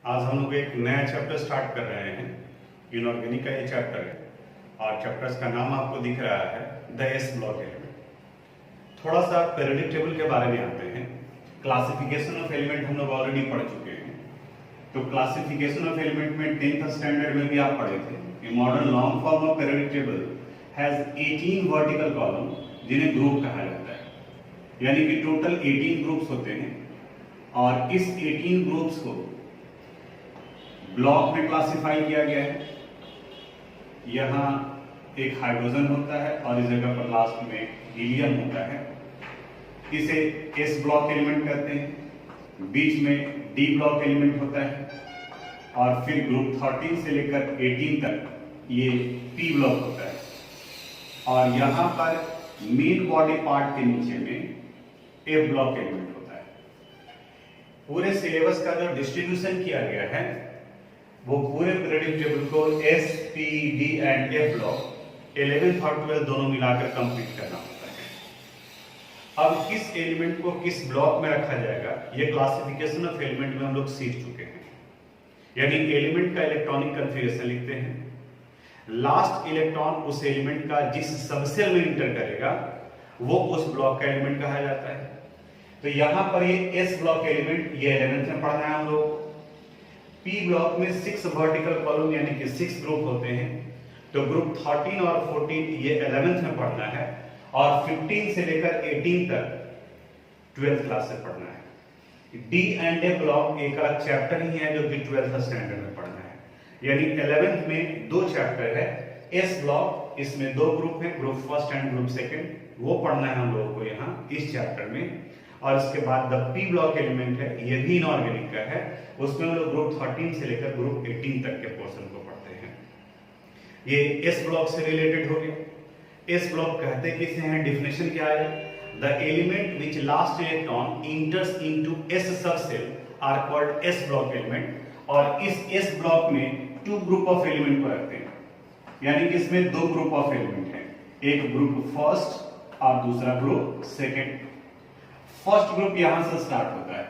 आज हम लोग एक नया चैप्टर स्टार्ट कर रहे हैं। इनऑर्गेनिक का ये चैप्टर है और चैप्टर्स का नाम आपको दिख रहा है द एस ब्लॉक एलिमेंट। थोड़ा सा पीरियोडिक टेबल के बारे में आते हैं। क्लासिफिकेशन ऑफ एलिमेंट हम लोग ऑलरेडी पढ़ चुके हैं। तो क्लासिफिकेशन ऑफ एलिमेंट में 10th स्टैंडर्ड में भी आप पढ़े थे। A modern long form of periodic table has 18 vertical column जिन्हें ग्रुप कहा जाता है, यानी कि टोटल 18 ग्रुप्स होते हैं और इस 18 ग्रुप्स को ब्लॉक में क्लासिफाई किया गया है। यहाँ एक हाइड्रोजन होता है और इस जगह पर लास्ट में हीलियम होता है। इसे एस ब्लॉक एलिमेंट कहते हैं। बीच में डी ब्लॉक एलिमेंट होता है और फिर ग्रुप 13 से लेकर 18 तक ये पी ब्लॉक होता है। और यहाँ पर मेन बॉडी पार्ट के नीचे में एफ ब्लॉक एलिमेंट होता है। पूरे सिलेबस का जो डिस्ट्रीब्यूशन किया गया है वो पूरे पीरियोडिक टेबल को S, P, D and F block 11th और 12th दोनों मिलाकर कंप्लीट करना होता है। अब किस एलिमेंट को किस ब्लॉक में रखा जाएगा ये क्लासिफिकेशन ऑफ एलिमेंट में हम लोग सीख चुके हैं। यानी एलिमेंट का इलेक्ट्रॉनिक कॉन्फ़िगरेशन लिखते हैं। लास्ट इलेक्ट्रॉन उस एलिमेंट का जिस सबसेल में इंटर करेगा वो उस ब्लॉक का एलिमेंट कहा जाता है। तो यहां पर ये एस ब्लॉक एलिमेंट ये 11th में पढ़ना है हम लोग। पी ब्लॉक में 6 वर्टिकल कॉलम यानी कि 6 ग्रुप होते हैं। तो ग्रुप 13 और 14 ये 11th में पढ़ना है और 15 से लेकर 18 तक 12th क्लास से पढ़ना है। डी एंड ए ब्लॉक एक अलग चैप्टर ही है जो कि 12th स्टैंडर्ड में पढ़ना है। यानी 11th में 2 चैप्टर है। एस ब्लॉक इसमें 2 ग्रुप है, group first and group second, वो पढ़ना है हम लोगों को यहाँ इस चैप्टर में। और इसके बाद द पी ब्लॉक एलिमेंट है, ये भी इनऑर्गेनिक का है, उसमें हम लोग ग्रुप 13 से लेकर ग्रुप 18 तक के पोर्शन को पढ़ते हैं। ये एस ब्लॉक से रिलेटेड हो गया। एस ब्लॉक कहते किसे हैं, डेफिनेशन क्या है? The element which last electron enters into s subshell are called s block element. और इस एस ब्लॉक में 2 ग्रुप ऑफ एलिमेंट को रखते हैं, यानी कि इसमें 2 ग्रुप ऑफ एलिमेंट हैं, एक ग्रुप फर्स्ट और दूसरा ग्रुप सेकंड। फर्स्ट ग्रुप यहां से स्टार्ट होता है।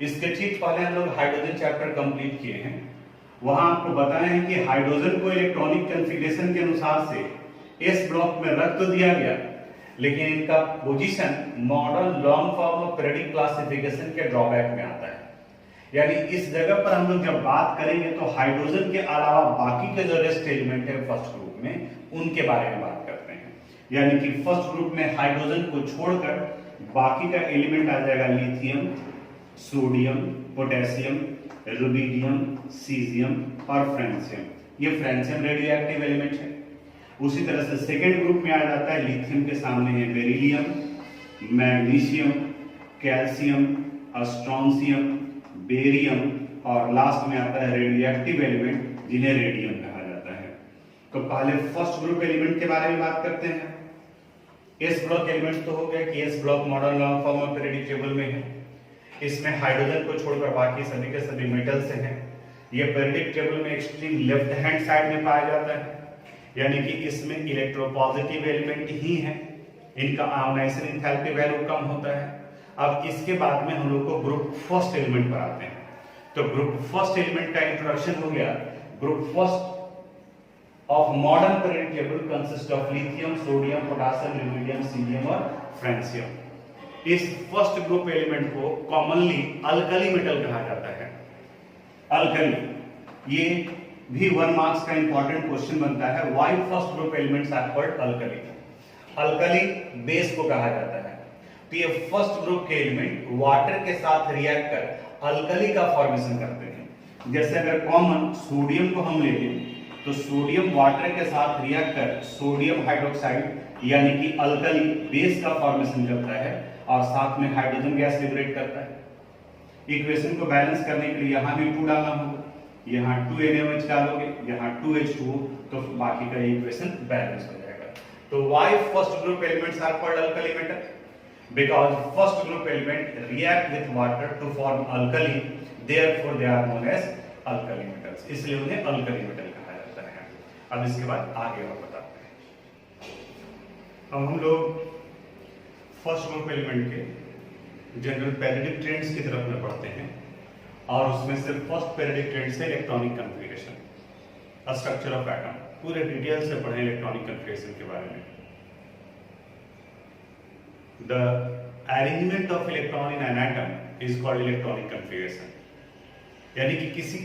इसके ठीक पहले हम लोग हाइड्रोजन चैप्टर कंप्लीट किए हैं। वहां आपको बताया है कि हाइड्रोजन को इलेक्ट्रॉनिक कॉन्फ़िगरेशन के अनुसार से एस ब्लॉक में रख तो दिया गया, लेकिन इनका position modern long form of periodic classification के ड्रॉबैक में आता है। यानी इस जगह पर हम लोग जब बात करेंगे तो हाइड्रोजन के अलावा बाकी के जो रेस्ट एलिमेंट है फर्स्ट ग्रुप में उनके बारे में बात करते हैं। यानी कि फर्स्ट ग्रुप में हाइड्रोजन को छोड़कर बाकी का एलिमेंट आ जाएगा lithium, sodium, potassium, rubidium, caesium और फ्रांसियम। ये फ्रांसियम रेडियोएक्टिव एलिमेंट है। उसी तरह से सेकेंड ग्रुप में आ जाता है, लिथियम के सामने है beryllium, magnesium, calcium, strontium, barium और लास्ट में आता है रेडियोएक्टिव एलिमेंट जिन्हें रेडियम कहा जाता है। तो पहले फर्स्ट ग्रुप एलिमेंट के बारे में बात करते हैं। एस ब्लॉक एलिमेंट तो हो गया कि S block modern long form of periodic table में है। इसमें हाइड्रोजन को छोड़कर बाकी सभी के सभी मेटल से हैं। ये पीरियोडिक टेबल में एक्सट्रीम लेफ्ट हैंड साइड में पाया जाता है, यानी कि इसमें इलेक्ट्रोपॉजिटिव एलिमेंट ही हैं। इनका आयोनाइजेशन एंथैल्पी वैल्यू कम होता है। अब इसके बाद में हम लोग को ग्रुप फर्स्ट एलिमेंट पर आते हैं। तो ग्रुप फर्स्ट एलिमेंट का इंट्रोडक्शन हो गया। Group first of modern periodic table consists of lithium, sodium, potassium, rubidium, cesium और francium। इस फर्स्ट ग्रुप एलिमेंट को कॉमनली अल्कली मेटल कहा जाता है। अल्कली ये भी 1 मार्क्स का इंपॉर्टेंट क्वेश्चन बनता है। Why first group elements are called alkali? Alkali base को कहा जाता है। तो ये फर्स्ट ग्रुप के एलिमेंट वाटर के साथ रिएक्ट कर अल्कली का फॉर्मेशन करते हैं। जैसे अगर कॉमन सोडियम को हम ले लें तो सोडियम वाटर के साथ रिएक्ट कर सोडियम हाइड्रोक्साइड यानी कि अल्कली बेस का फॉर्मेशन करता है और साथ में हाइड्रोजन गैस लिबरेट करता है। इक्वेशन को बैलेंस करने के लिए यहां भी 2 डालना होगा, यहां 2NaOH डालोगे, यहां 2H2O, तो बाकी का इक्वेशन बैलेंस हो जाएगा। तो why first group elements are called alkali metal? Because first group element react with water to form alkali, therefore they are known as alkali metals, इसलिए उन्हें अल्कली मेटल कहा जाता है। अब इसके बाद आगे और बताते हैं। अब हम लोग फर्स्ट ग्रुप एलिमेंट के जनरल पीरियोडिक ट्रेंड्स की तरफ में पढ़ते हैं और उसमें से फर्स्ट पीरियडिक ट्रेंड से electronic configuration, structure of atom, पूरे डिटेल से पढ़ें इलेक्ट्रॉनिक कन्फिगरेशन के बारे में। The arrangement of electron in an atom is called electronic configuration, यानी कि किसी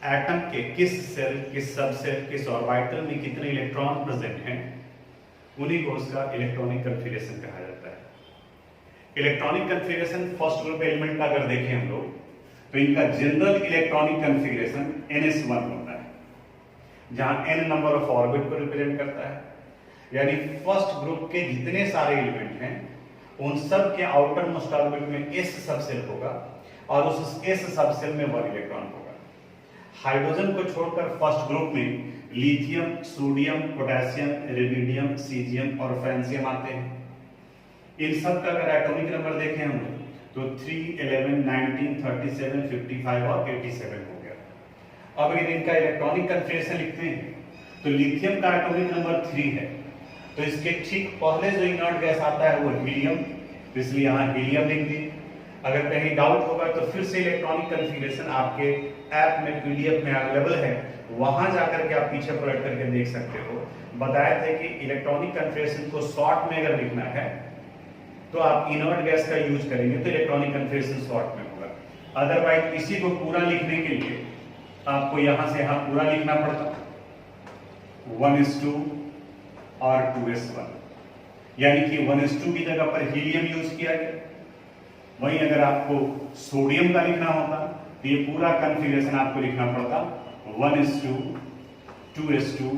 एटम के किस सेल, किस सब सेल, किस ऑर्बिटल में कितने इलेक्ट्रॉन प्रेजेंट हैं, उन्हीं को उसका इलेक्ट्रॉनिक कन्फिगरेशन कहा जाता है। Electronic configuration first group element का अगर देखें हम लोग तो इनका जनरल इलेक्ट्रॉनिक कन्फिगरेशन ns1 होता है, जहां n नंबर ऑफ ऑर्बिट को रिप्रेजेंट करता है, यानी फर्स्ट ग्रुप के जितने सारे एलिमेंट हैं उन सब के आउटर मोस्ट ऑर्बिट में s सबसेल होगा और उस s सबसेल में 1 इलेक्ट्रॉन होगा। हाइड्रोजन को छोड़कर फर्स्ट ग्रुप में lithium, sodium, potassium, iridium, caesium और फ्रांसियम आते हैं। इन सब का अगर एटॉमिक नंबर देखें हम तो 3, 11, 19, 37, 55 और 87 हो गया। अब अगर इनका इलेक्ट्रॉनिक कन्फिगरेशन लिखते हैं तो लिथियम का एटॉमिक नंबर 3 है, तो इसके ठीक पहले जो इनर्ट गैस आता है वो हीलियम, तो इसलिए यहाँ हीलियम लिख दिए। अगर कहीं डाउट होगा तो फिर से इलेक्ट्रॉनिक कन्फिगरेशन आपके ऐप में पीडीएफ में अवेलेबल है, वहां जाकर के आप पीछे पलट करके देख सकते हो। बताया थे कि इलेक्ट्रॉनिक कन्फिगरेशन को शॉर्ट में अगर लिखना है तो आप इनर्ट गैस का यूज करेंगे तो इलेक्ट्रॉनिक कन्फिगरेशन शॉर्ट में होगा। अदरवाइज इसी को पूरा लिखने के लिए आपको यहां से यहां पूरा लिखना पड़ता, 1:2 और 2:1, यानी कि 1:2 की जगह पर हीलियम यूज किया गया। वहीं अगर आपको सोडियम का लिखना होता तो ये पूरा कन्फिगरेशन आपको लिखना पड़ता 1:2, 2:2,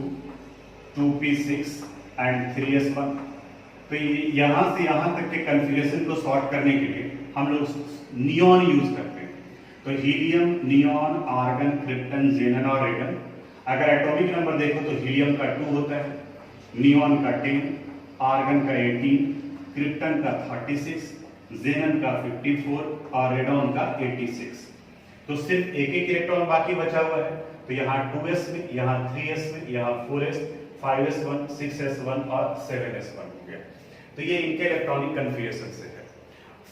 2p6 एंड 3s1। तो यहां से यहां तक के कन्फिगरेशन को सॉर्ट करने के लिए हम लोग नियॉन यूज करते हैं। तो हीलियम, नियॉन, आर्गन, क्रिप्टन, जेनन और रेडन। अगर एटॉमिक नंबर देखो तो हीलियम का 2 होता है, नियॉन का 10, आर्गन का 18, क्रिप्टन का 36, जेनन का 54 और रेडॉन का 86। तो सिर्फ एक एक इलेक्ट्रॉन बाकी बचा हुआ है, तो यहाँ 2s में, यहाँ 3s में, यहाँ 4s, 5s1, 6s1 और 7s1 हो गया। तो ये इनके इलेक्ट्रॉनिक कन्फिगरेशन से है।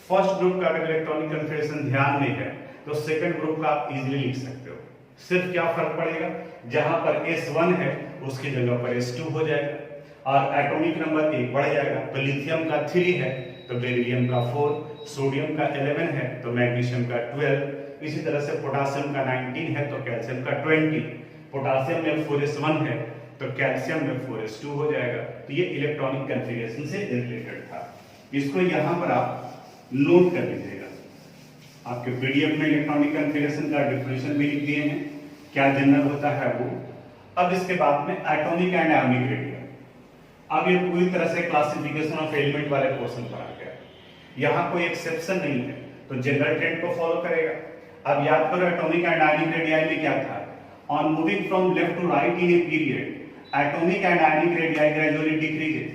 फर्स्ट ग्रुप का अगर इलेक्ट्रॉनिक कन्फिगरेशन ध्यान में है तो सेकंड ग्रुप का आप इजीली लिख सकते हो। सिर्फ क्या फर्क पड़ेगा, जहां पर s1 है उसकी जगह पर s2 हो जाएगा और एटॉमिक नंबर 1 बढ़ जाएगा। तो लिथियम का 3 है तो बेरिलियम का 4, सोडियम का 11 है तो मैग्नीशियम का 12, इसी तरह से पोटासियम का 19 है तो कैल्शियम का 20, पोटासियम में 4s1 है तो कैल्शियम में 4s2 हो जाएगा। तो ये इलेक्ट्रॉनिक कन्फिगरेशन से रिलेटेड था, इसको यहां पर आप नोट कर लीजिएगा। आपके पीडीएफ में इलेक्ट्रॉनिक कन्फिगरेशन का डेफिनेशन भी लिख दिए हैं, क्या जनरल होता है वो। अब इसके बाद में एटॉमिक एंड आयोनिक रेडियस। अब ये पूरी तरह से क्लासिफिकेशन ऑफ एलिमेंट वाले पोर्शन पर आ गया, यहाँ कोई एक्सेप्शन नहीं है, तो जनरल ट्रेंड को फॉलो करेगा। अब याद करो एटॉमिक एंड आयोनिक रेडियाई में क्या था, on moving from left to right in a period atomic and ionic radii gradually decreases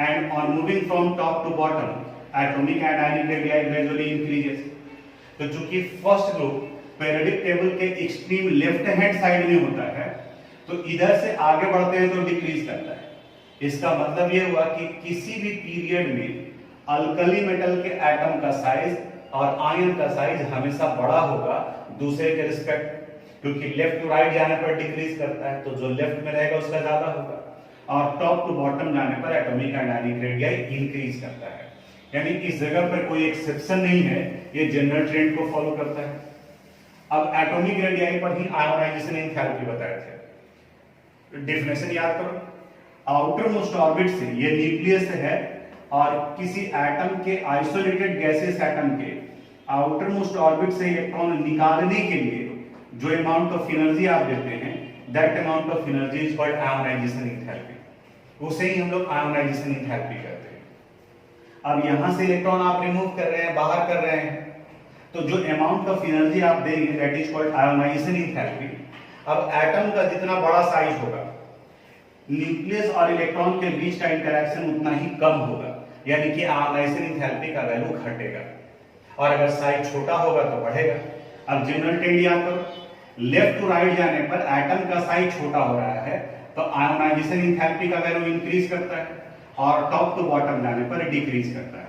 and on moving from top to bottom atomic and ionic radii gradually increases। तो चूंकि first group periodic table के extreme left hand side में होता है तो इधर से आगे बढ़ते हैं तो डिक्रीज करता है। इसका मतलब यह हुआ कि किसी भी पीरियड में अल्कली मेटल के एटम का साइज और आयन का साइज हमेशा बड़ा होगा दूसरे के रिस्पेक्ट, क्योंकि लेफ्ट टू राइट जाने पर डिक्रीज करता है तो जो लेफ्ट में रहेगा उसका ज्यादा होगा, और टॉप टू बॉटम जाने पर atomic and ionic radii increase करता है। यानी इस जगह पर कोई एक्सेप्शन नहीं है, ये जनरल ट्रेंड को फॉलो करता है। अब एटॉमिक रेडियाई पर ही आयोनाइजेशन एंथैल्पी बताए थे। डेफिनेशन याद करो, आउटर मोस्ट ऑर्बिट से, ये न्यूक्लियस है और किसी एटम के आइसोलेटेड गैसेस एटम के आउटर मोस्ट ऑर्बिट से इलेक्ट्रॉन निकालने के लिए जो अमाउंट ऑफ एनर्जी आप देते हैं that amount of energy is called ionisation enthalpy, उसे ही हम लोग आयोनाइजेशन एंथैल्पी कहते हैं। अब यहां से इलेक्ट्रॉन आप रिमूव कर रहे हैं, बाहर कर रहे हैं, तो जो अमाउंट ऑफ एनर्जी आप देंगे that is called ionisation enthalpy. अब एटम का जितना बड़ा साइज होगा न्यूक्लियस और इलेक्ट्रॉन के बीच का इंटरेक्शन उतना ही कम होगा, यानी कि आयोनाइजेशन एंथैल्पी का वैल्यू घटेगा, और अगर साइज छोटा होगा तो बढ़ेगा। अब जनरल ट्रेंड याद करो, लेफ्ट टू राइट जाने पर एटम का साइज छोटा हो रहा है तो आयोनाइजेशन एंथैल्पी का वैल्यू इंक्रीज करता है, और टॉप टू बॉटम जाने पर डिक्रीज करता है।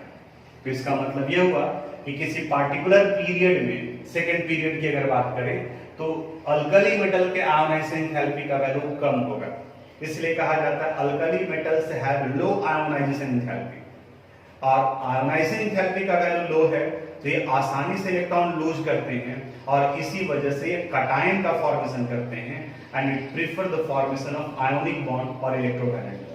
तो इसका मतलब यह हुआ कि किसी पार्टिकुलर पीरियड में, सेकेंड पीरियड की अगर बात करें, तो अल्कली मेटल के आयोनाइजेशन एंथैल्पी का वैल्यू कम होगा। इसलिए कहा जाता है alkali metals have low ionization enthalpy. और आयोनाइजेशन एंथैल्पी का वैल्यू लो है तो ये आसानी से इलेक्ट्रॉन लूज करते हैं और इसी वजह से ये कटायन का फॉर्मेशन करते हैं and it prefer the formation of ionic bond और इलेक्ट्रोमैग्नेटिक।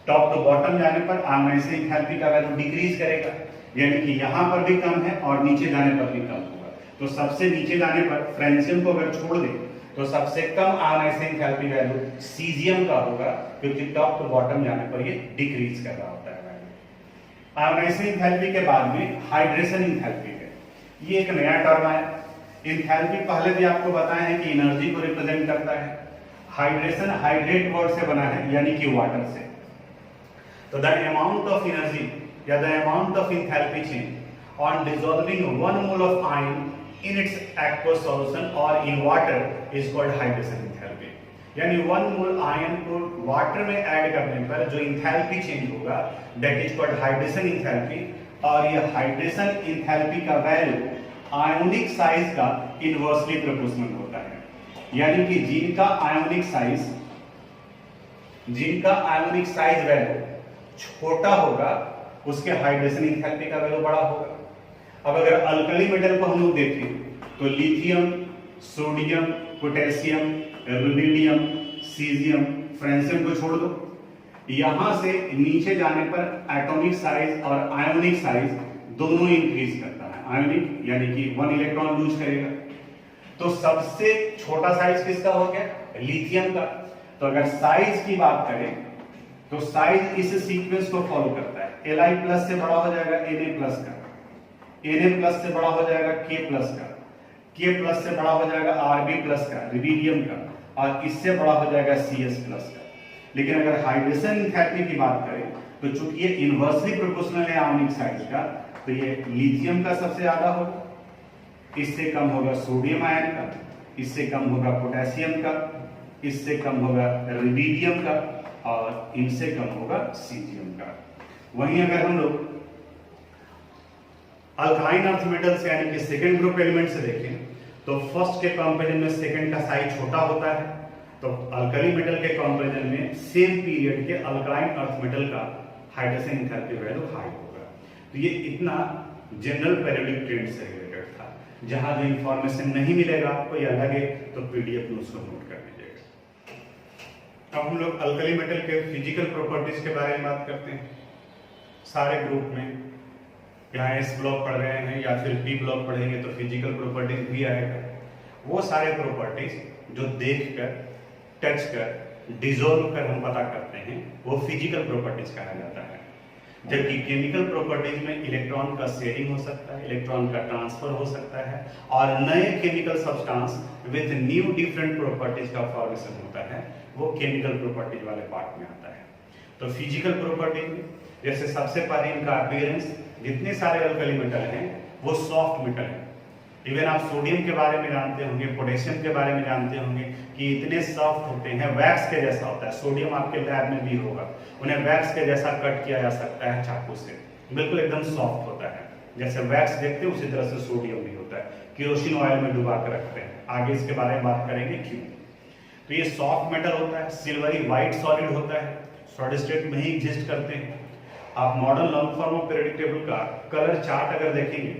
टॉप टू बॉटम जाने पर आयोनाइजेशन एंथैल्पी का वैल्यू डिक्रीज करेगा, यानी कि यहां पर भी कम है और नीचे जाने पर भी कम होगा। तो सबसे नीचे जाने पर फ्रेंशियम को अगर छोड़ दें तो सबसे कम आयोनाइजेशन एंथैल्पी वैल्यू सीजियम का होगा, क्योंकि टॉप टू बॉटम जाने पर ये डिक्रीज कर रहा होता है वैल्यू। आयोनाइजेशन एंथैल्पी के बाद में हाइड्रेशन एंथैल्पी है, ये एक नया टर्म है। एंथैल्पी पहले भी आपको बताया है कि एनर्जी को रिप्रेजेंट करता है। हाइड्रेशन हाइड्रेट वर्ड से बना है, यानी कि वाटर से। तो द अमाउंट ऑफ एनर्जी या the amount of enthalpy change on dissolving 1 mole of ion in its aqueous solution और in water is called hydration enthalpy. यानी 1 मोल आयन को वाटर में ऐड करने पर जो एंथैल्पी चेंज होगा that is called hydration enthalpy. और ये हाइड्रेशन एंथैल्पी का वैल्यू आयोनिक साइज का इनवर्सली प्रोपोर्शनल होता है, यानी कि जिनका आयोनिक साइज वैल्यू छोटा होगा उसके हाइड्रेशन एंथैल्पी का वैल्यू बड़ा होगा। अब अगर अल्कली मेटल को हम लोग देखें तो lithium, sodium, potassium, rubidium, caesium, francium को छोड़ दो, यहां से नीचे जाने पर एटॉमिक साइज और आयोनिक साइज दोनों इंक्रीज करता है। आयोनिक यानी कि 1 इलेक्ट्रॉन लूज करेगा। तो सबसे छोटा साइज किसका हो गया? लिथियम का। तो अगर साइज की बात करें तो साइज इस सीक्वेंस को फॉलो करता है। Li प्लस से बड़ा हो जाएगा Na प्लस का, Na प्लस से बड़ा हो जाएगा K प्लस का, K प्लस से बड़ा हो जाएगा Rb प्लस का, रुबिडियम का, और इससे बड़ा हो जाएगा Cs प्लस का। लेकिन अगर हाइड्रेशन एंथैल्पी की बात करें तो चूंकि ये इनवर्सली प्रोपोर्शनल है आयोनिक साइज का, तो ये लिथियम का सबसे ज्यादा होगा, इससे कम होगा सोडियम आयन का, इससे कम होगा पोटेशियम का, इससे कम होगा रुबिडियम का, और इनसे कम होगा सीजियम का। वहीं अगर हम लोग अल्काइन अर्थ मेटल्स यानी कि सेकेंड ग्रुप एलिमेंट से देखें तो फर्स्ट के कंपैरिजन में सेकेंड का साइज छोटा होता है। तो अल्कली मेटल के कंपैरिजन में सेम पीरियड के अल्काइन अर्थ मेटल का हाइड्रेशन एंथैल्पी वैल्यू हाई होगा। तो ये इतना जनरल पीरियोडिक ट्रेंड से रिलेटेड था। जहां जो इंफॉर्मेशन नहीं मिलेगा आपको या लगे तो पीडीएफ में उसको नोट कर लीजिएगा। अब हम लोग अल्कली मेटल के फिजिकल प्रॉपर्टीज के बारे में बात करते हैं। सारे ग्रुप में यहाँ एस ब्लॉक पढ़ रहे हैं या फिर पी ब्लॉक पढ़ेंगे तो फिजिकल प्रॉपर्टीज भी आएगा। वो सारे प्रॉपर्टीज जो देखकर, टच कर, डिसॉल्व कर हम पता करते हैं वो फिजिकल प्रॉपर्टीज कहा जाता है। जबकि केमिकल प्रॉपर्टीज में इलेक्ट्रॉन का शेयरिंग हो सकता है, इलेक्ट्रॉन का ट्रांसफर हो सकता है और नए chemical substance with new different properties का फॉर्मेशन होता है, वो केमिकल प्रॉपर्टीज वाले पार्ट में आता है। तो फिजिकल प्रॉपर्टीज में जैसे सबसे पहले इनका अपीयरेंस, जितने सारे अल्कली मेटल हैं वो सॉफ्ट मेटल है। इवन आप सोडियम के बारे में जानते होंगे, पोटेशियम के बारे में जानते होंगे कि इतने सॉफ्ट होते हैं, वैक्स के जैसा होता है। सोडियम आपके लैब में भी होगा, उन्हें वैक्स के जैसा कट किया जा सकता है चाकू से, बिल्कुल एकदम सॉफ्ट होता है। जैसे वैक्स देखते हैं उसी तरह से सोडियम भी होता है। केरोसिन ऑयल में डुबा कर रखते हैं, आगे इसके बारे में बात करेंगे क्यों। तो ये सॉफ्ट मेटल होता है, सिल्वरी व्हाइट सॉलिड होता है, सॉलिड स्टेट में ही एग्जिस्ट करते हैं। आप modern long form of periodic table का कलर चार्ट अगर देखेंगे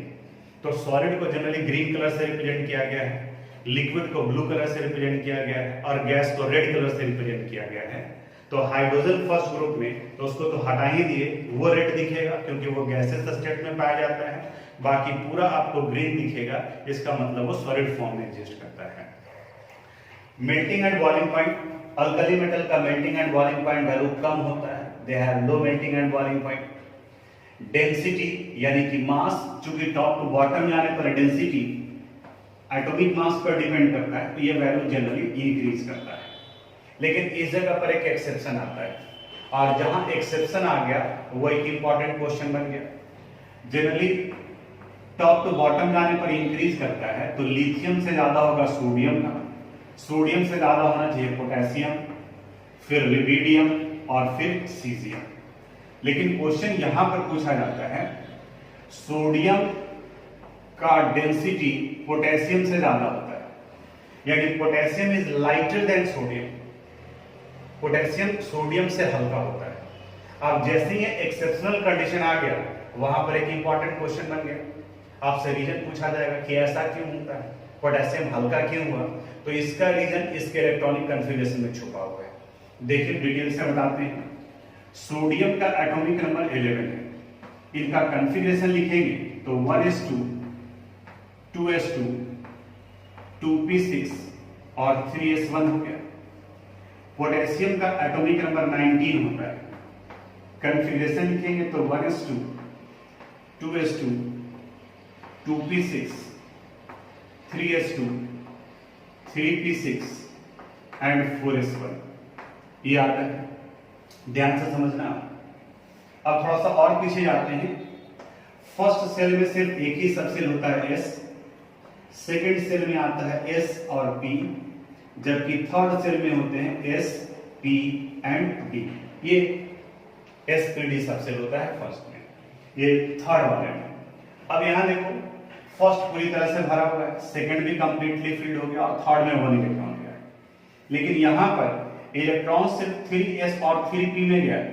तो सॉलिड को जनरली ग्रीन कलर से रिप्रेजेंट किया गया है, लिक्विड को ब्लू कलर से रिप्रेजेंट किया गया है और गैस को रेड कलर से रिप्रेजेंट किया गया है। तो हाइड्रोजन फर्स्ट ग्रुप में तो उसको तो हटा ही दिए, वो रेड दिखेगा क्योंकि वो गैसेस स्टेट में पाया जाता है। बाकी पूरा आपको ग्रीन दिखेगा, इसका मतलब वो सॉलिड फॉर्म में एग्जिस्ट करता है। Melting and boiling point, alkali metal का melting and boiling point value कम होता है, they have low melting and boiling point. Density यानी कि मास, चूंकि टॉप टू बॉटम जाने पर डेंसिटी एटॉमिक मास पर डिपेंड करता है, तो ये वैल्यू जनरली इंक्रीज करता है। लेकिन इस जगह पर एक एक्सेप्शन आता है, और जहां एक्सेप्शन आ गया वो एक इंपॉर्टेंट क्वेश्चन बन गया। जनरली टॉप टू बॉटम जाने पर इंक्रीज करता है, तो लिथियम से ज्यादा होगा सोडियम का, सोडियम से ज्यादा होना चाहिए पोटेशियम, फिर रुबिडियम और फिर सीजियम। लेकिन क्वेश्चन यहां पर पूछा जाता है सोडियम का डेंसिटी पोटेशियम से ज्यादा होता है, यानी potassium is lighter than sodium. Potassium sodium से हल्का होता है। अब जैसे ही एक्सेप्शनल कंडीशन आ गया, वहां पर एक इंपॉर्टेंट क्वेश्चन बन गया, आपसे रीजन पूछा जाएगा कि ऐसा क्यों होता है, पोटेशियम हल्का क्यों हुआ। तो इसका रीजन इसके इलेक्ट्रॉनिक कन्फिगरेशन में छुपा हुआ है। देखिए डिटेल से बताते हैं। सोडियम का एटॉमिक नंबर 11 है, इनका कन्फिगरेशन लिखेंगे तो 1s2 2s2 2p6 और 3s1 हो गया। पोटेशियम का एटॉमिक नंबर 19 होता है, कन्फिगरेशन लिखेंगे तो 1s2 2s2 2p6 3s2 3p6 and 4s1। ये आता है, ध्यान से समझना। अब थोड़ा सा और पीछे जाते हैं। फर्स्ट सेल में सिर्फ एक ही सबसेल होता है S, सेकेंड सेल में आता है S और P, जबकि थर्ड सेल में होते हैं S, P एंड D। ये SPD सबसेल होता है फर्स्ट में, ये थर्ड वाले में। अब यहां देखो, फर्स्ट पूरी तरह से भरा हुआ है, सेकंड भी कंप्लीटली फिल्ड हो गया और थर्ड में 1 इलेक्ट्रॉन गया है। लेकिन यहां पर इलेक्ट्रॉन सिर्फ 3s और 3p में गया है,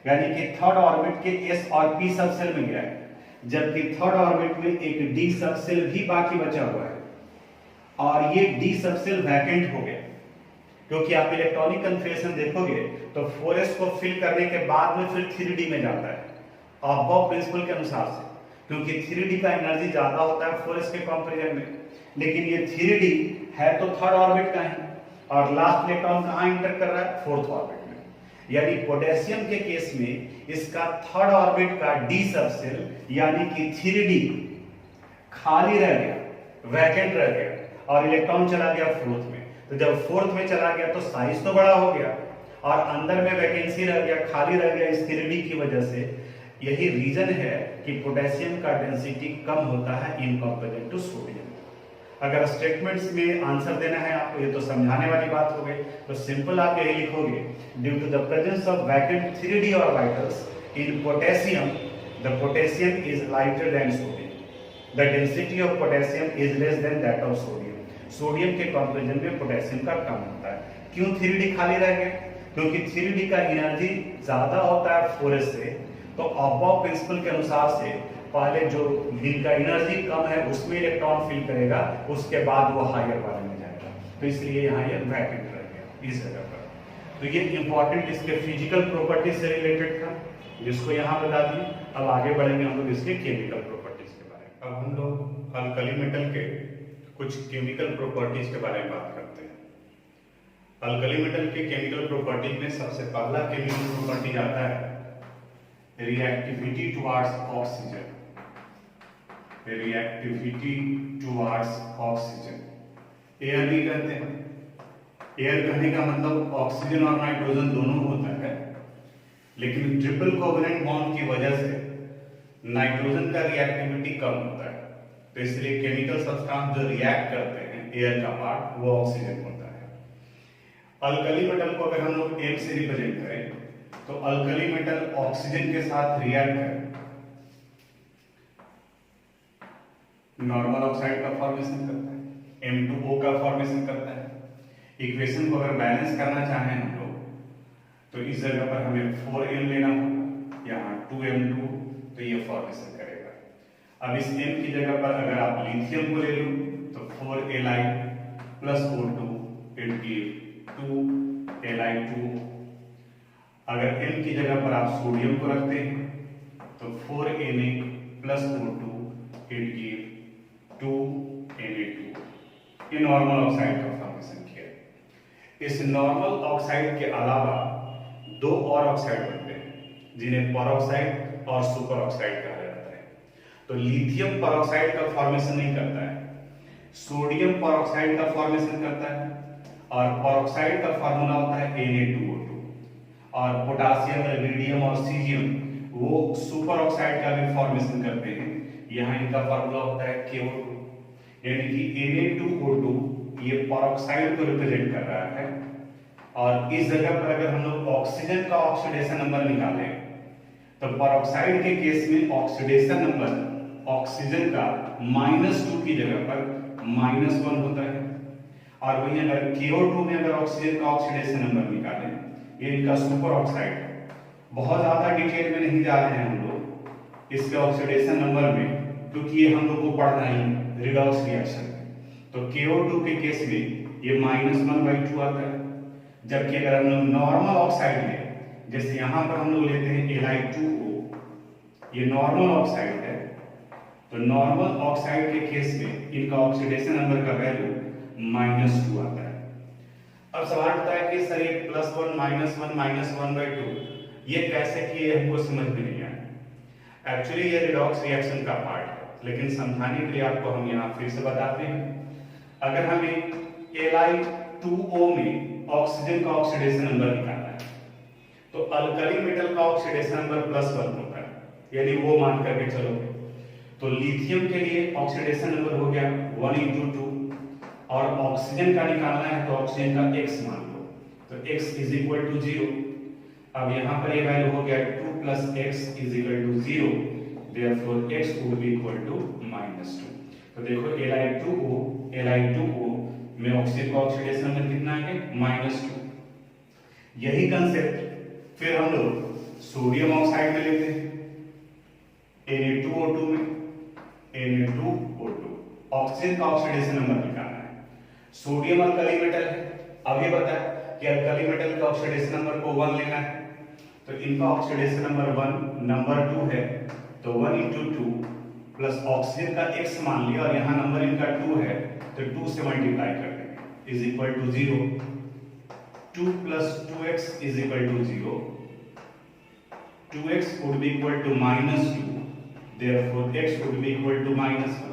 यानी कि थर्ड ऑर्बिट के s और p सबसेल में गया है, जबकि थर्ड ऑर्बिट में एक d सबसेल भी बाकी बचा हुआ है और ये d सबसेल वैकेंट हो गया। क्योंकि आप इलेक्ट्रॉनिक कन्फिगरेशन देखोगे तो 4s को फिल करने के बाद में फिर 3d में जाता है, अबव प्रिंसिपल के अनुसार से, क्योंकि 3d का एनर्जी ज्यादा होता है 4s के कंपैरिजन में। लेकिन ये 3d है तो थर्ड ऑर्बिट का है और लास्ट इलेक्ट्रॉन कहां इंटर कर रहा है, फोर्थ ऑर्बिट में। यानी पोटेशियम के केस में इसका थर्ड ऑर्बिट का d सबसेल यानी कि 3d खाली रह गया, वैकेंट रह गया और इलेक्ट्रॉन चला गया फोर्थ में। तो जब फोर्थ में चला गया तो साइज तो बड़ा हो गया और अंदर में वैकेंसी रह गया, खाली रह गया इस 3d की वजह से। यही रीजन है कि पोटेशियम का डेंसिटी कम होता है इन कंपेरिजन टू सोडियम। अगर स्टेटमेंट्स में आंसर देना है आपको, ये तो समझाने वाली बात हो गई, तो सिंपल आप यही लिखोगे, due to the presence of vacant 3d orbitals in potassium, the potassium is lighter than sodium, the density of potassium is less than that of sodium. Sodium के कंपैरिजन में पोटेशियम का कम होता है। क्यों 3d खाली रह गया? क्योंकि 3d का एनर्जी ज्यादा होता है 4s से, तो अबव प्रिंसिपल के अनुसार से पहले जो जिनका एनर्जी कम है उसमें इलेक्ट्रॉन फिल करेगा, उसके बाद वो हायर वाले में जाएगा। तो इसलिए यहाँ ये वैकेंट रह गया इस जगह पर। तो ये इंपॉर्टेंट इसके फिजिकल प्रॉपर्टीज से रिलेटेड था, जिसको यहाँ बता दिए। अब आगे बढ़ेंगे हम लोग इसके केमिकल प्रॉपर्टीज के बारे में। अब हम लोग अल्कली मेटल के कुछ केमिकल प्रॉपर्टीज के बारे में बात करते हैं। अल्कली मेटल के केमिकल प्रॉपर्टीज में सबसे पहला केमिकल प्रॉपर्टी आता है reactivity towards oxygen. Reactivity towards oxygen, air नहीं कहते हैं। एयर कहने का मतलब ऑक्सीजन और नाइट्रोजन दोनों होता है, लेकिन ट्रिपल कोवेलेंट बॉन्ड की वजह से नाइट्रोजन का रिएक्टिविटी कम होता है। तो इसलिए केमिकल सब्सटेंस जो रिएक्ट करते हैं एयर का पार्ट, वो ऑक्सीजन होता है। अल्कली मेटल को अगर हम लोग M से रिप्रेजेंट करें तो अल्कली मेटल ऑक्सीजन के साथ रिएक्ट कर नॉर्मल ऑक्साइड का फॉर्मेशन करता है, M2O का फॉर्मेशन करता है। इक्वेशन को अगर बैलेंस करना चाहें हम लोग तो इस जगह पर हमें 4M लेना होगा, यहाँ 2M2, तो ये फॉर्मेशन करेगा। अब इस M की जगह पर अगर आप लिथियम को ले लो तो 4Li plus O2 it give 2Li2। अगर M की जगह पर आप सोडियम को रखते हैं तो 4Na plus O2 it give 2Na2। ये नॉर्मल ऑक्साइड का फॉर्मेशन किया। इस नॉर्मल ऑक्साइड के अलावा दो और ऑक्साइड बनते हैं जिन्हें परऑक्साइड और सुपर ऑक्साइड कहा जाता है। तो लिथियम परऑक्साइड का फॉर्मेशन नहीं करता है, सोडियम परऑक्साइड का फॉर्मेशन करता है और परऑक्साइड का फार्मूला होता है Na2O2। और पोटासियम, इरिडियम और सीजियम वो सुपर ऑक्साइड का भी फॉर्मेशन करते हैं, यहाँ इनका फार्मूला होता है KO2। यानी कि Na2O2 ये परऑक्साइड को रिप्रेजेंट कर रहा है। और इस जगह पर अगर हम लोग ऑक्सीजन का ऑक्सीडेशन नंबर निकालें तो परऑक्साइड के केस में ऑक्सीडेशन नंबर ऑक्सीजन का -2 की जगह पर -1 होता है। और वहीं अगर KO2 में अगर ऑक्सीजन का ऑक्सीडेशन नंबर निकालें, ये इनका सुपर ऑक्साइड है, बहुत ज्यादा डिटेल में नहीं जा रहे हैं हम लोग इसके ऑक्सीडेशन नंबर में, क्योंकि ये हम लोग को पढ़ना ही रिडॉक्स रिएक्शन। तो KO2 के केस में ये -1/2 आता है। जबकि अगर हम लोग नॉर्मल ऑक्साइड लें, जैसे यहां पर हम लोग लेते हैं Li2O, ये नॉर्मल ऑक्साइड है, तो नॉर्मल ऑक्साइड के केस में इनका ऑक्सीडेशन नंबर का वैल्यू -2 आता है। अब सवाल उठता है कि सर ये +1 -1 -1/2 ये कैसे किए, हमको समझ में नहीं आया। एक्चुअली ये रिडॉक्स रिएक्शन का पार्ट है, लेकिन समझाने के लिए आपको हम यहाँ फिर से बताते हैं। अगर हमें Li2O में ऑक्सीजन का ऑक्सीडेशन नंबर निकालना है, तो अल्कली मेटल का ऑक्सीडेशन नंबर +1 होता है, यानी वो मान करके चलोगे। तो लिथियम के लिए ऑक्सीडेशन नंबर हो गया 1/2, और ऑक्सीजन का निकालना है तो ऑक्सीजन का x मान लो, तो x = 0। अब यहाँ पर ये वैल्यू हो गया 2 + x = 0, therefore x would be equal to -2। तो देखो Li2O में ऑक्सीजन का ऑक्सीडेशन नंबर कितना है, -2। यही कंसेप्ट फिर हम लोग सोडियम ऑक्साइड में लेते हैं, Na2O2 में Na2O2 ऑक्सीजन का ऑक्सीडेशन नंबर निकालना है। सोडियम अल्कली मेटल है, अब ये बताया कि अल्कली मेटल का ऑक्सीडेशन नंबर को 1 लेना है, तो इनका ऑक्सीडेशन नंबर 1, नंबर 2 है, तो 1 × 2 प्लस ऑक्सीजन का x मान लिया, और यहाँ नंबर इनका 2 है, तो 2 से मल्टीप्लाई कर देंगे, is equal to 0। 2 + 2x = 0, 2x would be equal to -2, therefore x would be equal to -1।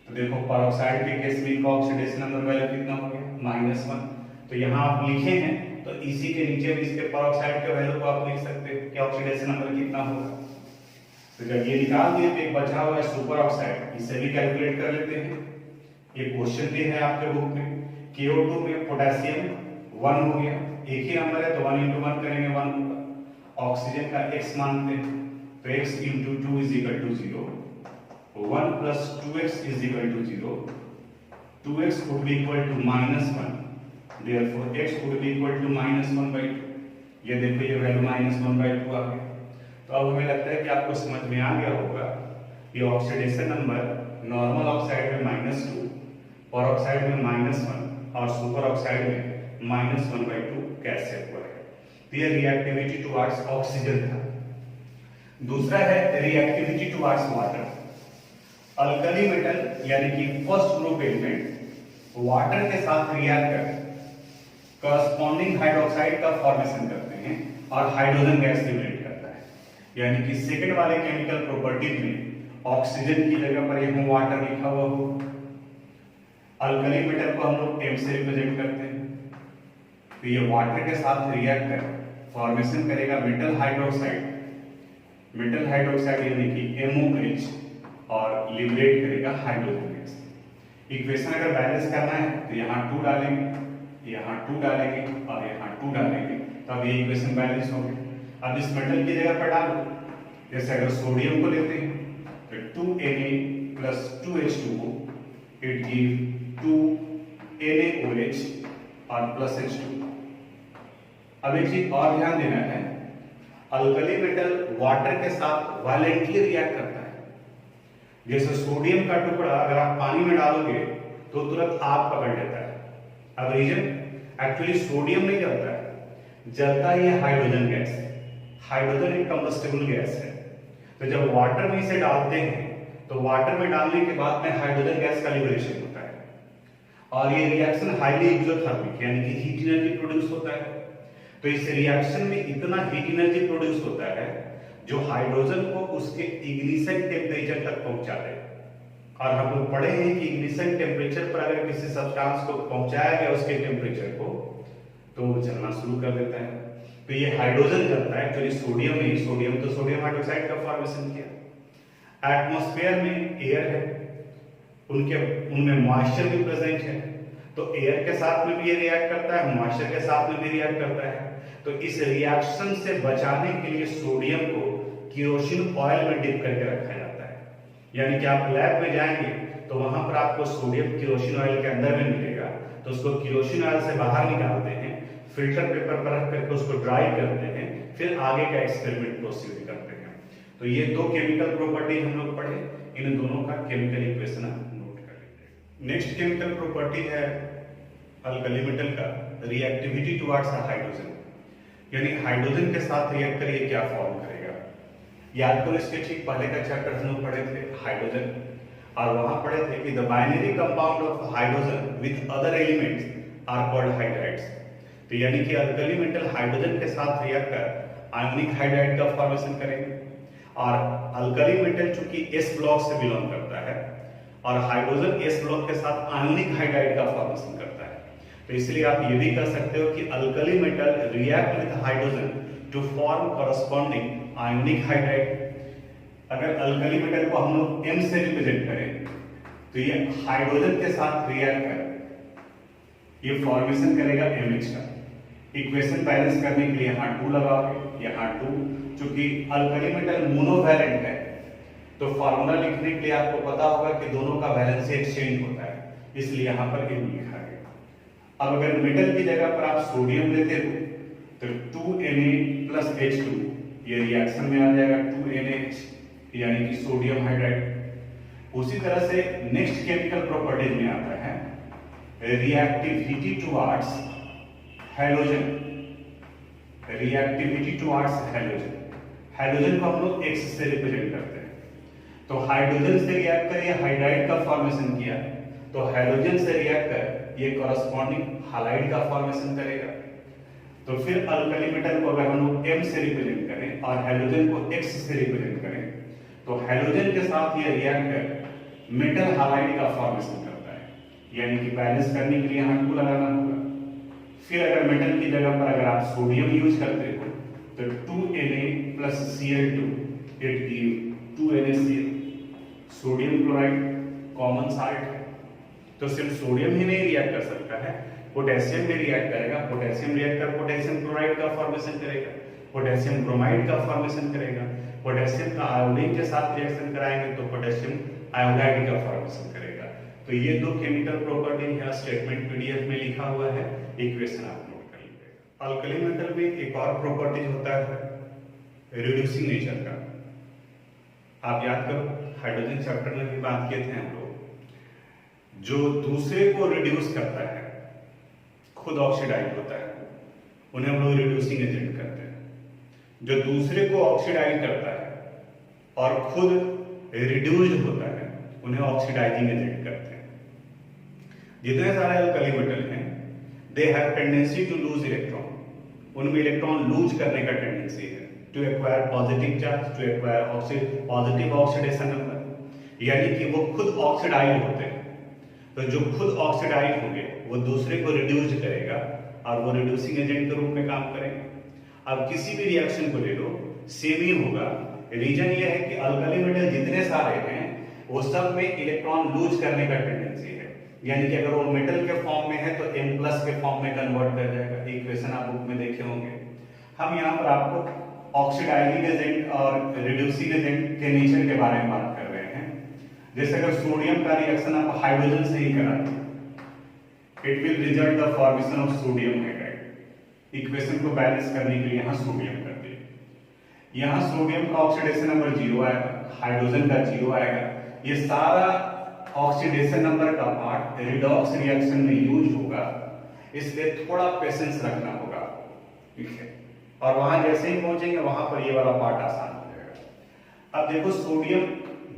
तो देखो पेरोक्साइड के केस में इनका ऑक्सीडेशन नंबर वैल्यू कितना हो गया, -1। तो यहाँ आप लिखे हैं तो इसी के नीचे भी इसके पेरोक्साइड के वैल्यू को आप लिख सकते हो कि ऑक्सीडेशन नंबर कितना होगा। तो जब ये निकाल दिए तो एक बचा हुआ है सुपर ऑक्साइड, इसे भी कैलकुलेट कर लेते हैं। ये क्वेश्चन भी है आपके बुक में। KO2 में पोटेशियम 1 हो गया, एक ही नंबर है तो 1 × 1 करेंगे 1 होगा। ऑक्सीजन का x मानते हैं तो x × 2 = 0, 1 + 2x = 0, 2x would be equal to -1, therefore x would be equal to -1/2। ये देखो ये वैल्यू -1/2 आ गया। तो अब हमें लगता है कि आपको समझ में आ गया होगा ये ऑक्सीडेशन नंबर नॉर्मल ऑक्साइड में -2, पेरोक्साइड में -1 और सुपर ऑक्साइड में -1/2 कैसे हुआ है। तो ये रिएक्टिविटी टुवर्ड्स ऑक्सीजन था। दूसरा है reactivity towards water. Alkali metal यानी कि फर्स्ट ग्रुप एलिमेंट वाटर के साथ रिएक्ट कर करस्पॉन्डिंग हाइड्रोक्साइड का फॉर्मेशन करते हैं और हाइड्रोजन गैस लिबरेट करता है। यानी कि सेकंड वाले केमिकल प्रॉपर्टीज में ऑक्सीजन की जगह पर यहां वाटर लिखा हुआ हो। अल्कली मेटल को हम लोग M से रिप्रेजेंट करते हैं, तो ये वाटर के साथ रिएक्ट कर फॉर्मेशन करेगा मेटल हाइड्रोक्साइड यानी कि MOH और लिबरेट करेगा हाइड्रोजन गैस। इक्वेशन अगर बैलेंस करना है तो यहाँ 2 डालेंगे, यहाँ 2 डालेंगे और यहाँ 2 डालेंगे, तब ये इक्वेशन बैलेंस हो गई। अब इस मेटल की जगह पर डालो, जैसे अगर सोडियम को लेते हैं तो 2Na + 2H2O, it give 2NaOH और +H2। अब एक चीज और ध्यान देना है, अल्कली मेटल वाटर के साथ वायलेंटली रिएक्ट करता है। जैसे सोडियम का टुकड़ा अगर आप पानी में डालोगे तो तुरंत आग पकड़ लेता है। अब रीजन एक्चुअली सोडियम नहीं जलता है, जलता ही हाइड्रोजन गैस है। हाइड्रोजन एक कंबस्टेबल गैस है, तो जब वाटर में इसे डालते हैं तो वाटर में डालने के बाद में हाइड्रोजन गैस का लिबरेशन होता है और ये रिएक्शन हाईली एक्सोथर्मिक यानी कि हीट एनर्जी प्रोड्यूस होता है। तो इस रिएक्शन में इतना हीट एनर्जी प्रोड्यूस होता है जो हाइड्रोजन को उसके इग्निशन टेम्परेचर तक पहुंचा दे। और हम लोग पढ़े हैं कि इग्निशन टेम्परेचर पर अगर किसी सब्सटेंस को पहुंचाया गया उसके टेम्परेचर को तो वो जलना शुरू कर देता है। तो ये हाइड्रोजन जलता है, एक्चुअली सोडियम नहीं, सोडियम तो सोडियम हाइड्रोक्साइड का फॉर्मेशन किया। एटमॉस्फेयर में एयर है, उनमें मॉइस्चर भी प्रेजेंट है, तो एयर के साथ में भी ये रिएक्ट करता है, मॉइस्चर के साथ में भी रिएक्ट करता है। तो इस रिएक्शन से बचाने के लिए सोडियम को केरोसिन ऑयल में डिप करके रखा जाता है यानी कि आप लैब में जाएंगे तो वहां पर आपको सोडियम केरोसिन ऑयल के अंदर में मिलेगा, तो उसको केरोसिन ऑयल से बाहर निकालते हैं, फिल्टर पेपर पर रख करके उसको ड्राई करते हैं, फिर आगे का एक्सपेरिमेंट प्रोसीड करते हैं। तो ये दो केमिकल प्रॉपर्टी हम लोग पढ़े, इन दोनों का केमिकल इक्वेशन आप नोट कर लीजिए। नेक्स्ट केमिकल प्रॉपर्टी है अल्कली मेटल का रिएक्टिविटी टुवर्ड्स हाइड्रोजन, यानी हाइड्रोजन के साथ रिएक्ट करिए क्या फॉर्म करेगा। याद करो इसके ठीक पहले का चैप्टर हम लोग पढ़े थे हाइड्रोजन, और वहां पढ़े थे कि the binary compound of hydrogen with other elements are called hydrides. तो यानी कि अल्कली मेटल हाइड्रोजन के साथ रिएक्ट कर आयनिक हाइड्राइड का फॉर्मेशन करेंगे, और अल्कली मेटल चूंकि एस ब्लॉक से बिलोंग करता है और हाइड्रोजन एस ब्लॉक के साथ आयनिक हाइड्राइड का फॉर्मेशन करता है, तो इसलिए आप ये भी कह सकते हो कि alkali metal react with hydrogen to form corresponding ionic hydride. अगर अल्कली मेटल को हम लोग M से रिप्रेजेंट करें तो ये हाइड्रोजन के साथ रिएक्ट कर ये फॉर्मेशन करेगा MH का। इक्वेशन बैलेंस करने के लिए यहाँ 2 लगाओगे, यहाँ 2, चूंकि अल्कली मेटल मोनोवैलेंट है तो फॉर्मूला लिखने के लिए आपको पता होगा कि दोनों का वैलेंसी एक्सचेंज होता है, इसलिए यहाँ पर M लिखा गया। अब अगर मेटल की जगह पर आप सोडियम लेते हो तो 2Na प्लस H2 ये रिएक्शन में आ जाएगा 2NH, यानी कि सोडियम हाइड्राइड। उसी तरह से नेक्स्ट केमिकल प्रॉपर्टीज में आता है reactivity towards halogen. Reactivity towards halogen, halogen को हम लोग X से रिप्रेजेंट करते हैं, तो हाइड्रोजन से रिएक्ट कर ये हाइड्राइड का फॉर्मेशन किया, तो हैलोजन से रिएक्ट कर ये कॉरस्पॉन्डिंग हालाइड का फॉर्मेशन करेगा। तो फिर अल्कली मेटल को अगर हम लोग M से रिप्रेजेंट करें और हैलोजन को X से रिप्रेजेंट करें तो हैलोजन के साथ ये रिएक्ट कर मेटल हालाइड का फॉर्मेशन करता है, यानी कि बैलेंस करने के लिए यहाँ 2 लगाना होगा। फिर अगर मेटल की जगह पर अगर आप सोडियम यूज करते हो तो 2Na plus Cl2 it give 2NaCl, sodium chloride common salt है, तो सिर्फ सोडियम ही नहीं रिएक्ट कर सकता है, पोटेशियम भी रिएक्ट करेगा। पोटेशियम रिएक्ट कर पोटेशियम क्लोराइड का फॉर्मेशन करेगा, पोटेशियम ब्रोमाइड का फॉर्मेशन करेगा, पोटेशियम का आयोडीन के साथ रिएक्शन कराएंगे तो पोटेशियम आयोडाइड का फॉर्मेशन करेगा। तो ये दो केमिकल प्रॉपर्टी यहाँ स्टेटमेंट PDF में लिखा हुआ है, इक्वेशन आप नोट कर लीजिएगा। अल्कली मेटल में एक और प्रॉपर्टी होता है रिड्यूसिंग नेचर का। आप याद करो हाइड्रोजन चैप्टर में भी बात किए थे हम लोग, जो दूसरे को रिड्यूस करता है खुद ऑक्सीडाइज होता है, उन्हें हम लोग रिड्यूसिंग एजेंट कहते हैं। जो दूसरे को ऑक्सीडाइज करता है और खुद रिड्यूस्ड होता है उन्हें ऑक्सीडाइजिंग एजेंट कहते हैं। जितने सारे अल्कली मेटल हैं they have tendency to lose electron, उनमें इलेक्ट्रॉन लूज करने का टेंडेंसी है, to acquire positive charge, to acquire positive oxidation number, यानी कि वो खुद ऑक्सीडाइज होते हैं। तो जो खुद ऑक्सीडाइज होंगे वो दूसरे को रिड्यूस करेगा और वो रिड्यूसिंग एजेंट के रूप में काम करेंगे। अब किसी भी रिएक्शन को ले लो सेम ही होगा। रीजन ये है कि अल्कली मेटल जितने सारे हैं वो सब में इलेक्ट्रॉन लूज करने का टेंडेंसी है, यानी कि अगर वो मेटल के फॉर्म में है तो M+ के फॉर्म में कन्वर्ट कर जाएगा। इक्वेशन आप बुक में देखे होंगे। हम यहाँ पर आपको ऑक्सीडाइजिंग एजेंट और रिड्यूसिंग एजेंट के नेचर के बारे में बात कर रहे हैं। जैसे अगर सोडियम का रिएक्शन आप हाइड्रोजन से ही कराते it will result the formation of sodium hydride. Equation को बैलेंस करने के लिए यहाँ सोडियम कर दिए, यहाँ सोडियम का ऑक्सीडेशन नंबर 0 आएगा, हाइड्रोजन का 0 आएगा। ये सारा ऑक्सीडेशन नंबर का पार्ट रिडॉक्स रिएक्शन में यूज होगा, इसलिए थोड़ा पेशेंस रखना होगा, ठीक है। और वहां जैसे ही पहुंचेंगे वहां पर ये वाला पार्ट आसान हो जाएगा। अब देखो सोडियम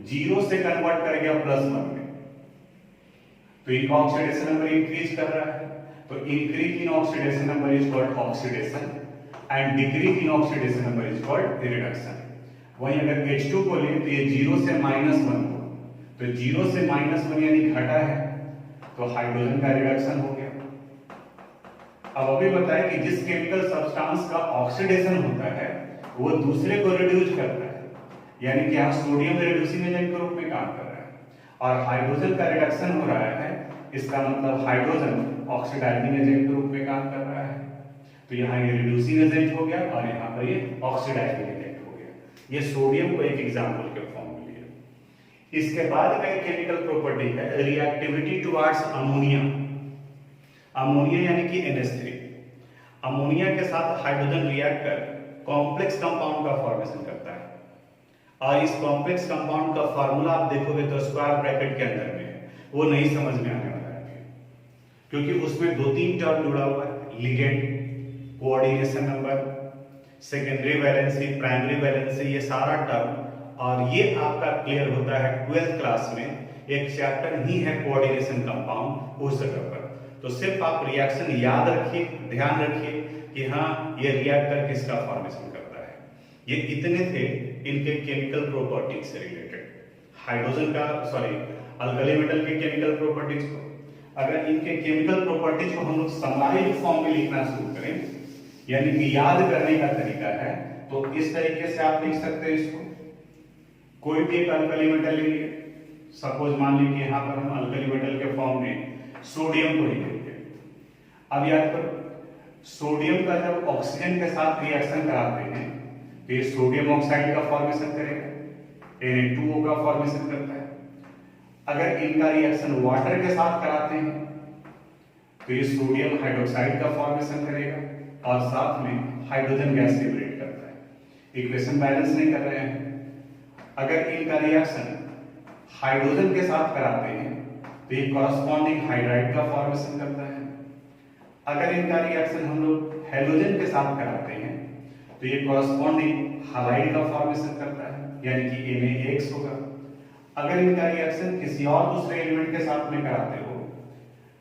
0 से कन्वर्ट कर गया +1 में, तो इनका ऑक्सीडेशन नंबर इंक्रीज कर रहा है, तो increase in oxidation number is called oxidation and decrease in oxidation number is called reduction. वहीं अगर H2 को लें तो ये 0 से -1 हो, तो 0 से -1 यानी घटा है, तो हाइड्रोजन का रिडक्शन हो गया। अब अभी बताएं कि जिस केमिकल सब्सटेंस का ऑक्सीडेशन होता है वो दूसरे को रिड्यूस करता है, यानी कि यहाँ सोडियम रिड्यूसिंग एजेंट के रूप में काम कर रहा है और हाइड्रोजन का रिडक्शन हो रहा है, इसका मतलब हाइड्रोजन ऑक्सीडाइजिंग एजेंट के रूप में काम कर रहा है। तो यहाँ ये रिड्यूसिंग एजेंट हो गया और यहाँ पर ये ऑक्सीडाइजिंग एजेंट हो गया। ये सोडियम को एक एग्जाम्पल के फॉर्म में लिया। इसके बाद का एक केमिकल प्रॉपर्टी है रिएक्टिविटी टुवर्ड्स अमोनिया। अमोनिया यानी कि NH3 अमोनिया के साथ हाइड्रोजन रिएक्ट कर कॉम्प्लेक्स कंपाउंड का फॉर्मेशन करता है, और इस कॉम्प्लेक्स कंपाउंड का फार्मूला आप देखोगे तो स्क्वायर ब्रैकेट के अंदर में है, वो नहीं समझ में आने वाला है, क्योंकि उसमें 2-3 टर्म जुड़ा हुआ है, ligand, coordination number, secondary valency, primary valency, ये सारा टर्म, और ये आपका क्लियर होता है 12th क्लास में, एक चैप्टर ही है कोऑर्डिनेशन कंपाउंड उस जगह पर। तो सिर्फ आप रिएक्शन याद रखिए, ध्यान रखिए कि हाँ ये रिएक्टर किसका फॉर्मेशन करता है। ये इतने थे इनके केमिकल प्रॉपर्टीज से रिलेटेड, हाइड्रोजन का अल्कली मेटल के केमिकल प्रॉपर्टीज को। अगर इनके केमिकल प्रॉपर्टीज को हम लोग समराइज फॉर्म में लिखना शुरू करें, यानी कि याद करने का तरीका है, तो इस तरीके से आप लिख सकते हैं इसको। कोई भी एक अल्कली मेटल लीजिए, सपोज मान लीजिए यहाँ पर हम अल्कली मेटल के फॉर्म में सोडियम को लिखेंगे। अब याद करो, सोडियम का जब ऑक्सीजन के साथ रिएक्शन कराते हैं तो ये सोडियम ऑक्साइड का फॉर्मेशन करेगा, Na2O का फॉर्मेशन करता है। अगर इनका रिएक्शन वाटर के साथ कराते हैं तो ये सोडियम हाइड्रोक्साइड का फॉर्मेशन करेगा और साथ में हाइड्रोजन गैस लिबरेट करता है। इक्वेशन बैलेंस नहीं कर रहे हैं। अगर इनका रिएक्शन हाइड्रोजन के साथ कराते हैं तो ये कॉरस्पॉन्डिंग हाइड्राइड का फॉर्मेशन करता है। अगर इनका रिएक्शन हम लोग हैलोजन के साथ कराते हैं तो ये कॉरस्पॉन्डिंग हालाइड का फॉर्मेशन करता है, यानी कि Na होगा। अगर इनका रिएक्शन किसी और दूसरे एलिमेंट के साथ में कराते हो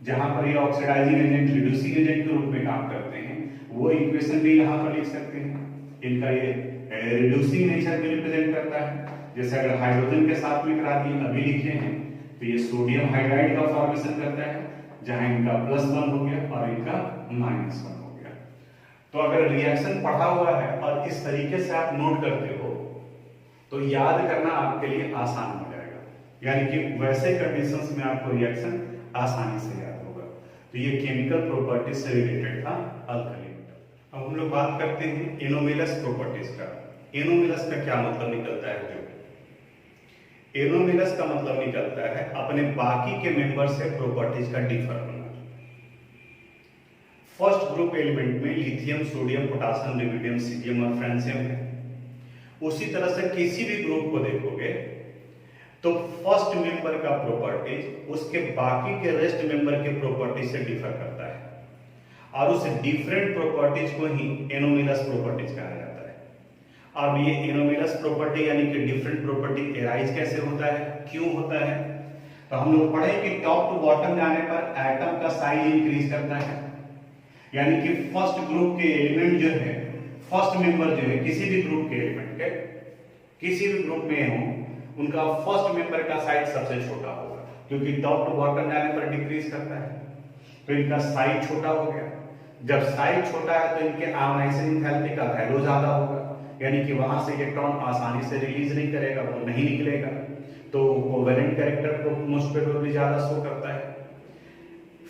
जहां पर ये ऑक्सीडाइजिंग एजेंट, रिड्यूसिंग एजेंट के रूप में काम करते हैं, वो इक्वेशन भी यहां पर लिख सकते हैं। इनका ये रिड्यूसिंग नेचर भी रिप्रेजेंट करता है। जैसे अगर हाइड्रोजन के साथ में करा दिए, अभी लिखे हैं, तो ये सोडियम हाइड्राइड का फॉर्मेशन करता है, जहां इनका +1 हो गया और इनका -1 हो गया। तो अगर रिएक्शन पढ़ा हुआ है और इस तरीके से आप नोट करते हो तो याद करना आपके लिए आसान हो जाएगा, यानी कि वैसे कंडीशंस में आपको रिएक्शन आसानी से याद होगा। तो ये केमिकल प्रॉपर्टीज से रिलेटेड था अल्कली मेटल। अब हम लोग बात करते हैं एनोमेलस प्रॉपर्टीज का। एनोमेलस का क्या मतलब निकलता है? जो एनोमेलस का मतलब निकलता है अपने बाकी के मेंबर से प्रॉपर्टीज का डिफर होना। फर्स्ट ग्रुप एलिमेंट में लिथियम, सोडियम, पोटासियम, लिबिडियम, सीजियम और फ्रांसियम है। उसी तरह से किसी भी ग्रुप को देखोगे तो फर्स्ट मेंबर का प्रॉपर्टीज उसके बाकी के रेस्ट मेंबर के प्रॉपर्टीज से डिफर करता है, और उस डिफरेंट प्रॉपर्टीज को ही एनोमेलस प्रॉपर्टीज कहा जाता है। अब ये एनोमेलस प्रॉपर्टी यानी कि डिफरेंट प्रॉपर्टी एराइज कैसे होता है, क्यों होता है? तो हम लोग पढ़े कि टॉप टू बॉटम जाने पर एटम का साइज इंक्रीज करता है, यानी कि फर्स्ट ग्रुप के एलिमेंट जो है, फर्स्ट मेंबर जो है किसी भी ग्रुप के एलिमेंट के, किसी भी ग्रुप में हो, उनका फर्स्ट मेंबर का साइज सबसे छोटा होगा, क्योंकि टॉप टू बॉटम जाने पर डिक्रीज करता है, तो इनका साइज छोटा हो गया। जब साइज छोटा है तो इनके आयोनाइजेशन एंथैल्पी का वैल्यू ज्यादा होगा, यानी कि वहां से इलेक्ट्रॉन आसानी से रिलीज नहीं करेगा, वो नहीं निकलेगा, तो कोवेलेंट कैरेक्टर को मोस्ट प्रोबेबली ज्यादा शो करता है।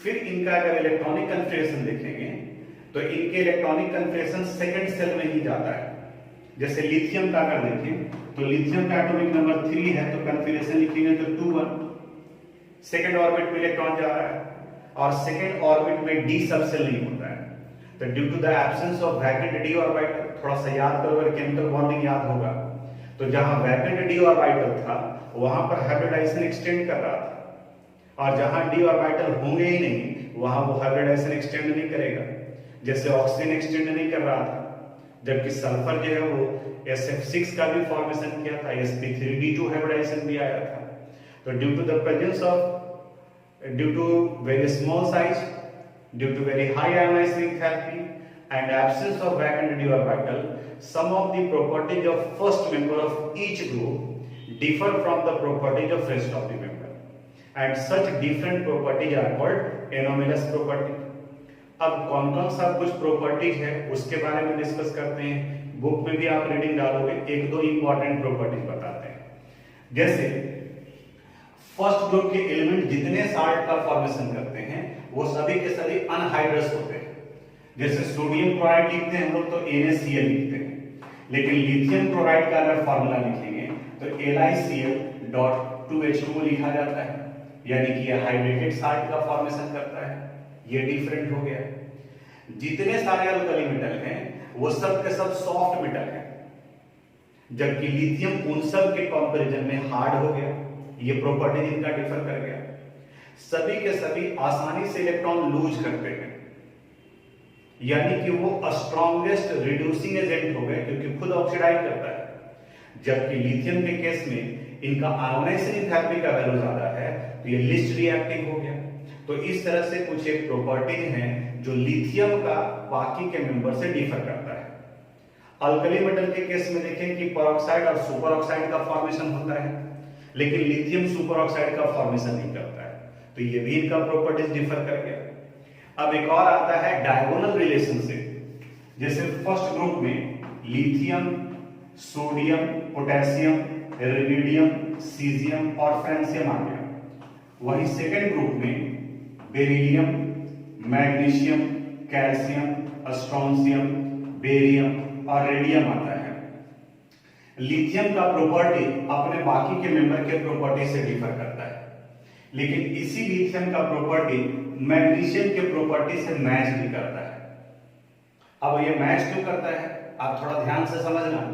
फिर इनका अगर इलेक्ट्रॉनिक कन्फिगरेशन देखेंगे तो इनके इलेक्ट्रॉनिक कन्फिगरेशन सेकंड सेल में ही जाता है। जैसे लिथियम का अगर देखें तो लिथियम का एटॉमिक नंबर 3 है, तो कन्फिगरेशन लिखेंगे तो 2-1, सेकंड ऑर्बिट में इलेक्ट्रॉन जा रहा है, और सेकंड ऑर्बिट में डी सबसेल नहीं होता है। तो due to the absence of vacant d orbital, थोड़ा सा याद करो, अगर केमिकल बॉन्डिंग याद होगा तो जहां वैकेंट डी ऑर्बिटल था वहां पर हाइब्रिडाइजेशन एक्सटेंड कर रहा था, और जहां डी ऑर्बिटल होंगे ही नहीं वहां वो हाइब्रिडाइजेशन एक्सटेंड नहीं करेगा। जैसे ऑक्सीजन एक्सटेंड नहीं कर रहा था, जबकि सल्फर जो है वो SF6 का भी फॉर्मेशन किया था, sp3d2 हाइब्रिडाइजेशन भी आया था। तो due to the presence of, due to very small size, due to very high ionizing enthalpy and absence of vacant d orbital, some of the properties of first member of each group differ from the properties of rest of the member, and such different properties are called anomalous property. अब कौन कौन सा कुछ properties है उसके बारे में discuss करते हैं। बुक में भी आप रीडिंग डालोगे, एक दो इंपॉर्टेंट प्रॉपर्टीज बताते हैं। जैसे फर्स्ट ग्रुप के एलिमेंट जितने साल्ट का फॉर्मेशन करते हैं वो सभी के सभी अनहाइड्रस होते हैं। जैसे सोडियम क्लोराइड लिखते हैं हम लोग तो NaCl लिखते हैं, लेकिन लिथियम क्लोराइड का अगर फॉर्मूला लिखेंगे तो LiCl 2H2O लिखा जाता है, यानी कि यह हाइड्रेटेड साल्ट का फॉर्मेशन करता है। ये डिफरेंट हो गया। जितने सारे अल्कली मेटल हैं वो सब के सब सॉफ्ट मेटल हैं, जबकि लिथियम उन सब के कंपैरिजन में हार्ड हो गया। ये प्रॉपर्टी इनका डिफर कर गया। सभी के सभी आसानी से इलेक्ट्रॉन लूज करते हैं, यानी कि वो स्ट्रॉन्गेस्ट रिड्यूसिंग एजेंट हो गए क्योंकि खुद ऑक्सीडाइज करता है। जबकि लिथियम के केस में इनका आयोनाइजेशन एंथैल्पी का वैल्यू ज्यादा है, तो ये लिस्ट रिएक्टिव हो गया। तो इस तरह से कुछ एक प्रॉपर्टीज हैं जो लिथियम का बाकी के मेंबर से डिफर करता है। अल्कली मेटल के केस में देखें कि परऑक्साइड और सुपर ऑक्साइड का फॉर्मेशन होता है, लेकिन लिथियम सुपर ऑक्साइड का फॉर्मेशन नहीं करता है, तो ये भी इनका प्रॉपर्टीज डिफर कर गया। अब एक और आता है डायगोनल रिलेशनशिप। जैसे फर्स्ट ग्रुप में lithium, sodium, potassium, iridium, caesium और फ्रांसियम आ गया। वही सेकेंड ग्रुप में beryllium, magnesium, calcium, strontium, barium और रेडियम आता है। लिथियम का प्रॉपर्टी अपने बाकी के मेंबर के प्रॉपर्टी से डिफर करता है, लेकिन इसी लिथियम का प्रॉपर्टी मैग्नीशियम के प्रॉपर्टी से मैच भी करता है। अब ये मैच क्यों करता है, आप थोड़ा ध्यान से समझना।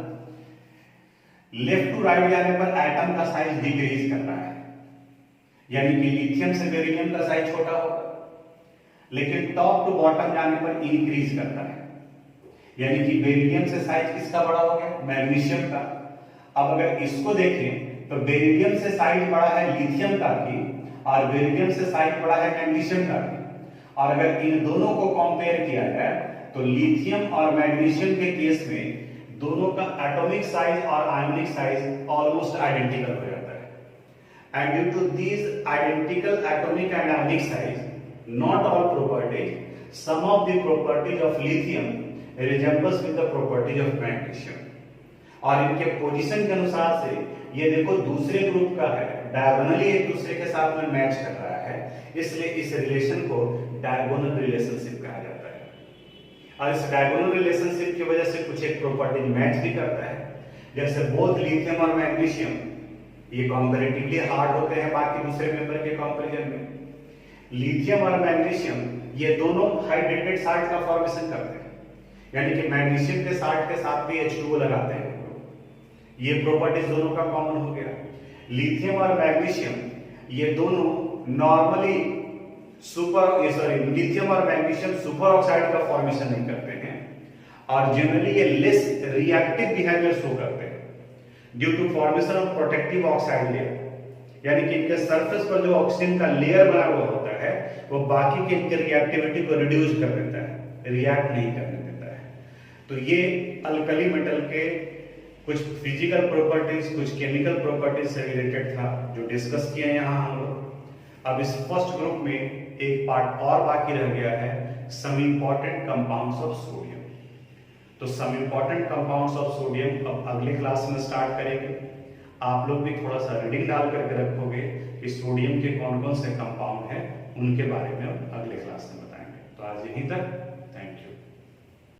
लेफ्ट टू राइट जाने पर एटम का साइज डिक्रीज कर रहा है, यानी कि लिथियम से बेरिलियम का साइज छोटा होगा, लेकिन टॉप टू बॉटम जाने पर इंक्रीज करता है, यानी कि बेरिलियम से साइज किसका बड़ा हो गया, मैग्नीशियम का। अब अगर इसको देखें तो बेरिलियम से साइज बड़ा है लिथियम का भी, और बेरिलियम से साइज बड़ा है मैग्नीशियम का भी। और अगर इन दोनों को कंपेयर किया जाए तो लिथियम और मैग्नीशियम के केस में दोनों का एटॉमिक साइज और आयोनिक साइज ऑलमोस्ट आइडेंटिकल हो जाता है। And due to these identical atomic and ionic size, not all properties, some of the properties of lithium resembles with the properties of magnesium. और इनके position के अनुसार से ये देखो दूसरे ग्रुप का है, डायगोनली एक दूसरे के साथ में मैच कर रहा है, इसलिए इस रिलेशन को डायगोनल रिलेशनशिप कहा जाता है। और इस डायगोनल रिलेशनशिप की वजह से कुछ एक प्रॉपर्टी मैच भी करता है। जैसे बोथ लिथियम और मैग्नीशियम ये कंपैरेटिवली हार्ड होते हैं बाकी दूसरे मेंबर के कंपैरिजन में। लिथियम और मैग्नीशियम ये दोनों हाइड्रेटेड साल्ट का फॉर्मेशन करते हैं, यानी कि मैग्नीशियम के साल्ट के साथ भी H2O लगाते हैं। ये प्रॉपर्टीज दोनों का कॉमन हो गया। लिथियम और मैग्नीशियम ये दोनों नॉर्मली लिथियम और मैग्नीशियम सुपर ऑक्साइड का फॉर्मेशन नहीं करते हैं, और जनरली ये लेस रिएक्टिव बिहेवियर शो करते हैं due to formation of protective oxide layer, यानी कि इनके सरफेस पर जो ऑक्सीजन का लेयर बना हुआ होता है वो बाकी के इनके रिएक्टिविटी को रिड्यूस कर देता है, रिएक्ट नहीं करने देता है। तो ये अल्कली मेटल के कुछ फिजिकल प्रॉपर्टीज, कुछ केमिकल प्रॉपर्टीज से रिलेटेड था जो डिस्कस किए यहाँ हम लोग। अब इस फर्स्ट ग्रुप में एक पार्ट और बाकी रह गया है, some important compounds of sodium. तो some important compounds of sodium अब अगले क्लास में स्टार्ट करेंगे। आप लोग भी थोड़ा सा रीडिंग डाल करके रखोगे कि सोडियम के कौन कौन से कंपाउंड हैं, उनके बारे में अब अगले क्लास में बताएंगे। तो आज यहीं तक।